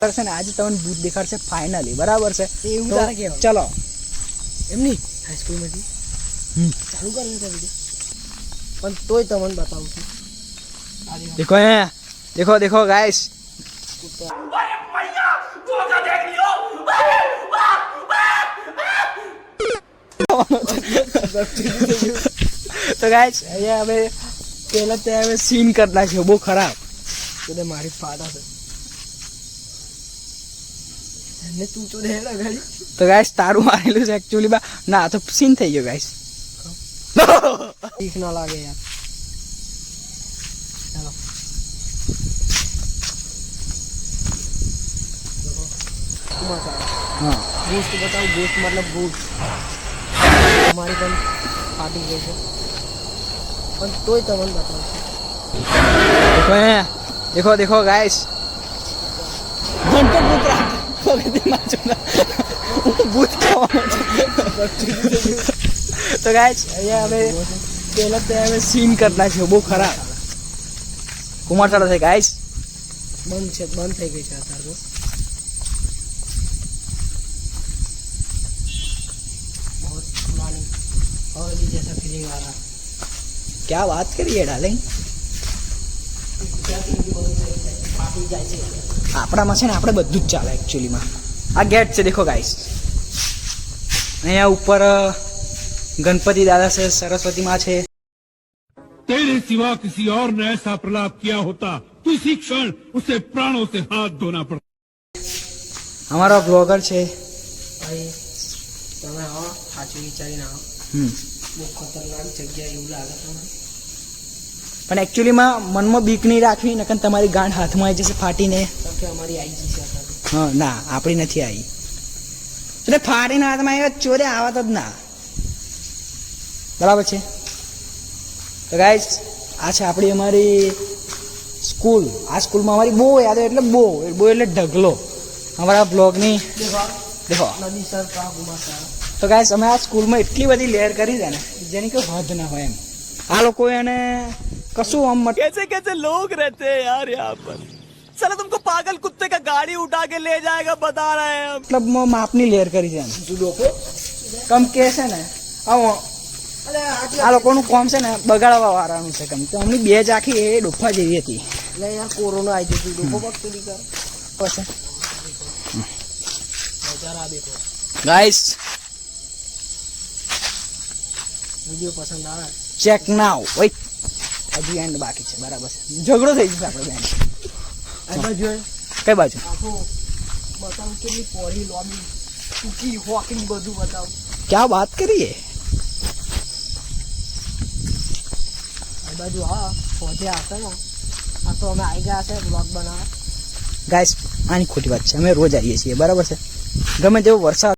છે ને આજે તમને ભૂત દેખાડશે ફાઇનલી, બરાબર છે? એવું તારે કેવું? ચલો એમની હાઈસ્કૂલમાંથી ચાલુ કરવું છે વિડીયો, પણ તોય તમને બતાવું છું. देखो हैं, देखो देखो गाइस, તો ગાइस અહીંયા હવે પહેલા ત્યાં હવે સીન કરી નાખ્યો બહુ ખરાબ. તો મારી ફાટા છે એને તું તો દેડા ગાડી. તો ગાइस તારું મારેલું છે એકચ્યુઅલી બા ના, તો સીન થઈ ગયો ગાइस. ઠીક ના લાગે યાર. ચાલો હા ગોસ્ટ બતાવું. ગોસ્ટ મતલબ ભૂત. અમારી પણ ફાટી ગઈ છે, પણ તોય તમને બતાવું છું. देखो हैं, देखो देखो गाइस, ઘંટો ભૂત રાખ પગથિયામાં ચોના ભૂત ખાવાનો છે. તો ગાइस અહીંયા હવે પહેલા ત્યાં હવે સીન કરી નાખ્યો બહુ ખરાબ. કુમાર ચાલો છે ગાइस. બંધ છે, બંધ થઈ ગઈ છે અત્યારે તો. बहुत पुरानी हवेली जैसा फीलिंग आ रहा. क्या बात करिए डार्लिंग. ફાટી જાય છે. આપણામાં છે ને આપણે બધું જ ચાલે એકચ્યુઅલીમાં. આ ગેટ છે દેખો ગાइस. અહીંયા ઉપર ગણપતિ દાદા છે, સરસ્વતી માં છે. तेरे सिवा किसी और ने ऐसा प्रलाप किया होता तो इसी क्षण उसे प्राणों से हाथ धोना पड़ता. અમારો બ્લોગર છે. ભાઈ તમે આવો, સાચું વિચારીને આવો. બહુ ખતરનાક જગ્યા એવું લાગે તમને. પણ એકચ્યુઅલીમાં મનમાં બીક નહીં રાખવી, નકર તમારી ગાંઠ હાથમાં આવી જશે ફાટીને. તો કે અમારી આઈ ગઈ છે અત્યારે. હા ના, આપણી નથી આવી. એટલે ફાટીને હાથમાં આવ્યા ચોરે આવત જ ના. બરાબર છે? તો ગાઈસ આ છે આપણી અમારી સ્કૂલ. આ સ્કૂલમાં અમારી બહુ યાદો, એટલે બહુ એટલે ઢગલો અમારા બ્લોગની. દેખો નદી સર કા ગુમાતા. તો ગાઈસ અમે આ સ્કૂલમાં એટલી બધી લેર કરી છે ને જેની કોઈ હદ ના હોય એમ. આ લોકો એને કશું આમ कैसे कैसे लोग रहते हैं यार यहाँ पर. साला तुमको पागल कुत्ते का गाड़ी उठा के ले जाएगा बता रहे हैं हम. મતલબ માપની લેર કરી છે એમ. કમ કે છે ને આવો આ લોકોનું કોમ છે ને બગાડવા વાળાનું છે. કમ તો અમની બેજ આખી એ ડોફા જેવી હતી. એટલે યાર કોરોના આવી જતું ડોકો બકરી કર. પછી નજારા આ દેખો. ગાઈસ વિડીયો પસંદ આવે ચેક નાવ. વેઇટ, હજી એન્ડ બાકી છે. બરાબર છે, ઝઘડો થઈ જશે આપણે બેન. આ બાજુ કઈ બાજુ? આખો બતાવું કેટલી પોરી લોબી ટૂંકી હોકિંગ બધું બતાવું. ક્યાં વાત કરીએ. આ બાજુ હા પહોંચે આવશે ને. આ તો અમે આવી ગયા છે બ્લોગ બનાવવા. ગાઈસ આની ખોટી વાત છે, અમે રોજ આવીએ છીએ. બરાબર છે? ગમે તેવો વરસાદ